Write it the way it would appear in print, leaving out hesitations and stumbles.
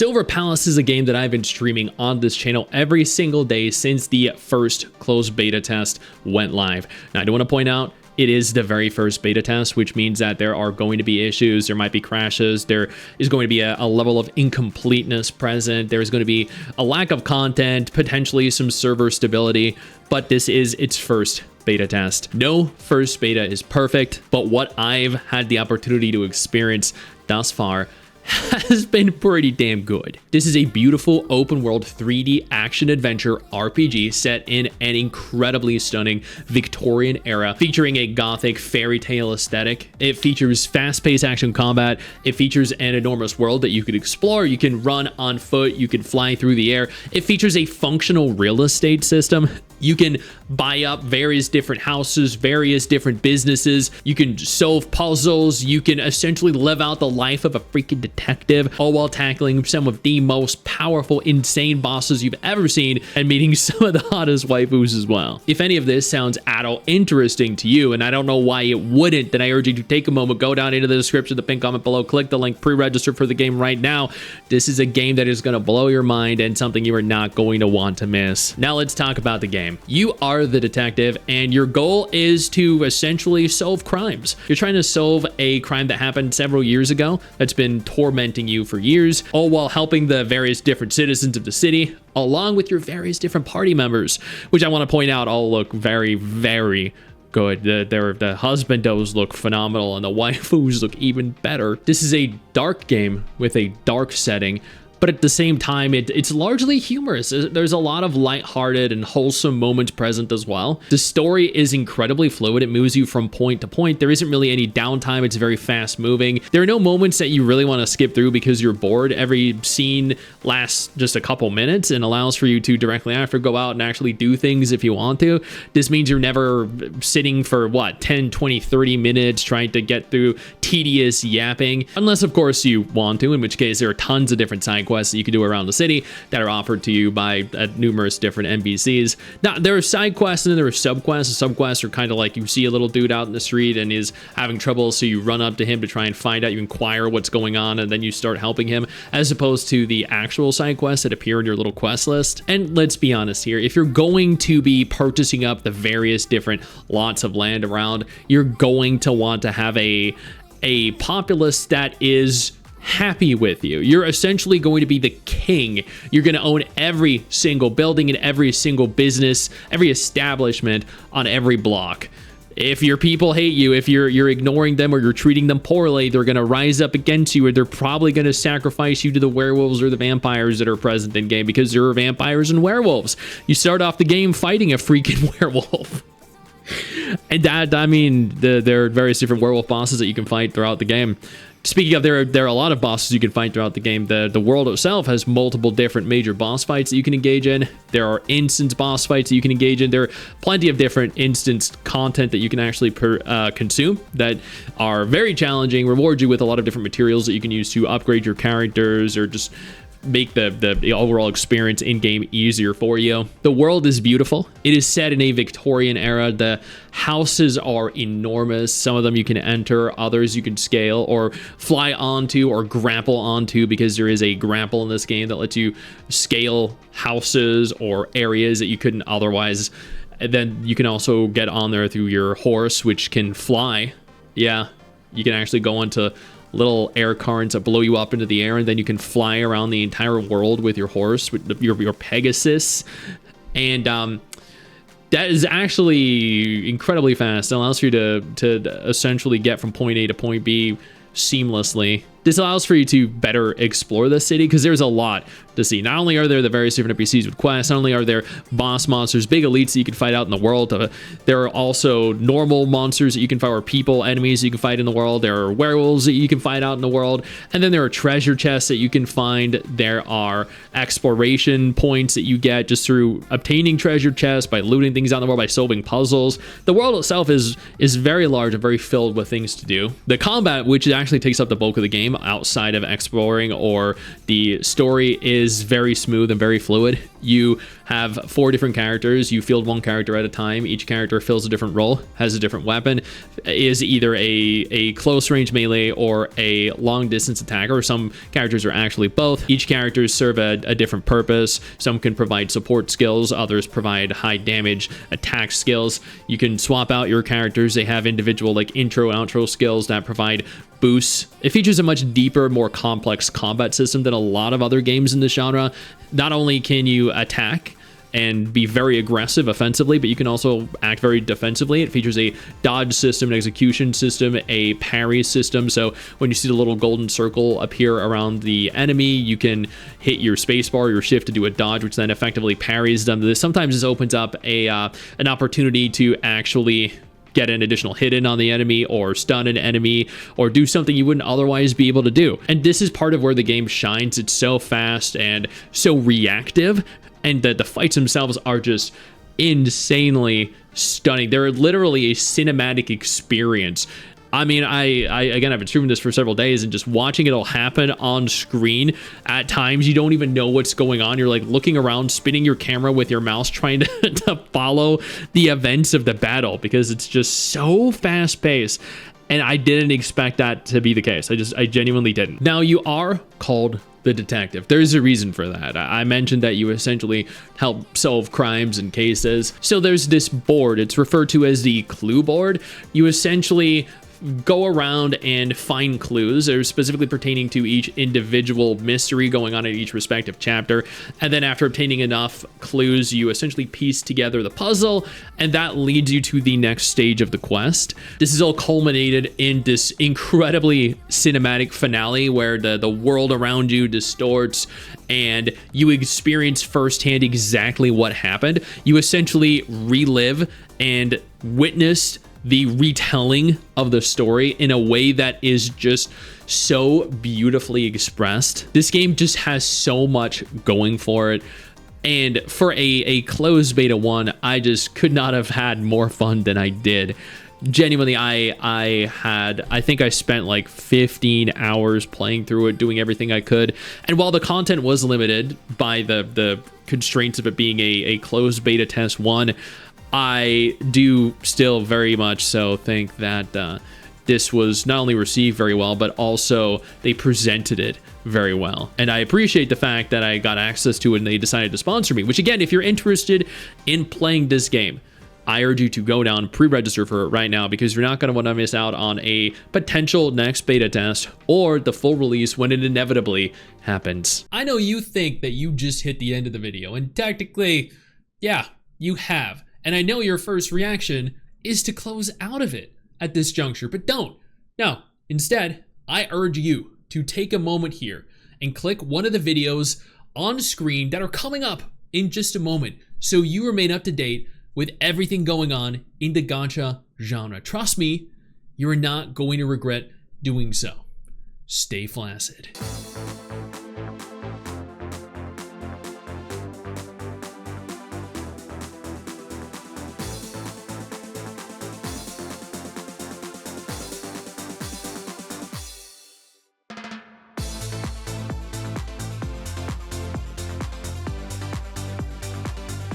Silver Palace is a game that I've been streaming on this channel every single day since the first closed beta test went live. Now, I do want to point out, it is the very first beta test, which means that there are going to be issues, there might be crashes, there is going to be a level of incompleteness present, there's going to be a lack of content, potentially some server stability, but this is its first beta test. No first beta is perfect, but what I've had the opportunity to experience thus far has been pretty damn good. This is a beautiful open world 3D action adventure RPG set in an incredibly stunning Victorian era, featuring a gothic fairy tale aesthetic. It features fast-paced action combat. It features an enormous world that you can explore. You can run on foot. You can fly through the air. It features a functional real estate system. You can buy up various different houses, various different businesses. You can solve puzzles. You can essentially live out the life of a freaking detective, all while tackling some of the most powerful, insane bosses you've ever seen and meeting some of the hottest waifus as well. If any of this sounds at all interesting to you, and I don't know why it wouldn't, then I urge you to take a moment, go down into the description, the pinned comment below, click the link, pre-register for the game right now. This is a game that is going to blow your mind and something you are not going to want to miss. Now let's talk about the game. You are the detective, and your goal is to essentially solve crimes. You're trying to solve a crime that happened several years ago that's been tormenting you for years, all while helping the various different citizens of the city, along with your various different party members, which I want to point out all look very, very good. The husbandos look phenomenal, and the waifus look even better. This is a dark game with a dark setting, but at the same time, it's largely humorous. There's a lot of lighthearted and wholesome moments present as well. The story is incredibly fluid. It moves you from point to point. There isn't really any downtime. It's very fast moving. There are no moments that you really want to skip through because you're bored. Every scene lasts just a couple minutes and allows for you to directly after go out and actually do things if you want to. This means you're never sitting for, what, 10, 20, 30 minutes trying to get through tedious yapping. Unless, of course, you want to, in which case there are tons of different side quests that you can do around the city that are offered to you by numerous different NPCs. Now, there are side quests and then there are subquests. The subquests are kind of like you see a little dude out in the street and is having trouble, so you run up to him to try and find out. You inquire what's going on, and then you start helping him, as opposed to the actual side quests that appear in your little quest list. And let's be honest here, if you're going to be purchasing up the various different lots of land around, you're going to want to have a populace that is happy with you. You're essentially going to be the king. You're going to own every single building and every single business, every establishment on every block. If your people hate you, if you're ignoring them or you're treating them poorly, they're going to rise up against you, or they're probably going to sacrifice you to the werewolves or the vampires that are present in game, because there are vampires and werewolves. You start off the game fighting a freaking werewolf. And that, I mean, there are various different werewolf bosses that you can fight throughout the game. Speaking of, there are a lot of bosses you can fight throughout the game. The world itself has multiple different major boss fights that you can engage in. There are instance boss fights that you can engage in. There are plenty of different instance content that you can actually consume that are very challenging, reward you with a lot of different materials that you can use to upgrade your characters or just make the overall experience in-game easier for you. The world is beautiful. It is set in a Victorian era. The houses are enormous. Some of them you can enter, others you can scale or fly onto or grapple onto, because there is a grapple in this game that lets you scale houses or areas that you couldn't otherwise. And then you can also get on there through your horse, which can fly. Yeah, you can actually go into little air currents that blow you up into the air, and then you can fly around the entire world with your horse, with your Pegasus. And that is actually incredibly fast. It allows you to essentially get from point A to point B seamlessly. This allows for you to better explore the city, because there's a lot to see. Not only are there the various different NPCs with quests, not only are there boss monsters, big elites that you can fight out in the world, there are also normal monsters that you can fight, or people, enemies that you can fight in the world. There are werewolves that you can fight out in the world. And then there are treasure chests that you can find. There are exploration points that you get just through obtaining treasure chests, by looting things out in the world, by solving puzzles. The world itself is very large and very filled with things to do. The combat, which actually takes up the bulk of the game outside of exploring or the story, is very smooth and very fluid. You have 4 different characters. You field 1 character at a time. Each character fills a different role, has a different weapon, is either a close range melee or a long distance attacker. Some characters are actually both. Each character serve a different purpose. Some can provide support skills, others provide high damage attack skills. You can swap out your characters. They have individual like intro, outro skills that provide boosts. It features a much deeper, more complex combat system than a lot of other games in this genre. Not only can you attack and be very aggressive offensively, but you can also act very defensively. It features a dodge system, an execution system, a parry system. So when you see the little golden circle appear around the enemy, you can hit your spacebar or your shift to do a dodge, which then effectively parries them. Sometimes this opens up an opportunity to actually get an additional hit in on the enemy or stun an enemy or do something you wouldn't otherwise be able to do. And this is part of where the game shines. It's so fast and so reactive, and that the fights themselves are just insanely stunning. They're literally a cinematic experience. I mean, again, I've been streaming this for several days, and just watching it all happen on screen, at times you don't even know what's going on. You're like looking around, spinning your camera with your mouse, trying to follow the events of the battle, because it's just so fast paced. And I didn't expect that to be the case. I genuinely didn't. Now, you are called the detective. There's a reason for that. I mentioned that you essentially help solve crimes and cases. So there's this board. It's referred to as the clue board. You essentially go around and find clues that are specifically pertaining to each individual mystery going on in each respective chapter. And then after obtaining enough clues, you essentially piece together the puzzle, and that leads you to the next stage of the quest. This is all culminated in this incredibly cinematic finale where the world around you distorts and you experience firsthand exactly what happened. You essentially relive and witnessed the retelling of the story in a way that is just so beautifully expressed. This game just has so much going for it. And for a closed beta 1, I just could not have had more fun than I did. Genuinely, I think I spent like 15 hours playing through it, doing everything I could. And while the content was limited by the constraints of it being a closed beta test 1, I do still very much so think that this was not only received very well, but also they presented it very well. And I appreciate the fact that I got access to it and they decided to sponsor me, which again, if you're interested in playing this game, I urge you to go down, pre-register for it right now, because you're not going to want to miss out on a potential next beta test or the full release when it inevitably happens. I know you think that you just hit the end of the video, and technically, yeah, you have. And I know your first reaction is to close out of it at this juncture, but don't. No, instead, I urge you to take a moment here and click one of the videos on screen that are coming up in just a moment, so you remain up to date with everything going on in the gacha genre. Trust me, you're not going to regret doing so. Stay flaccid.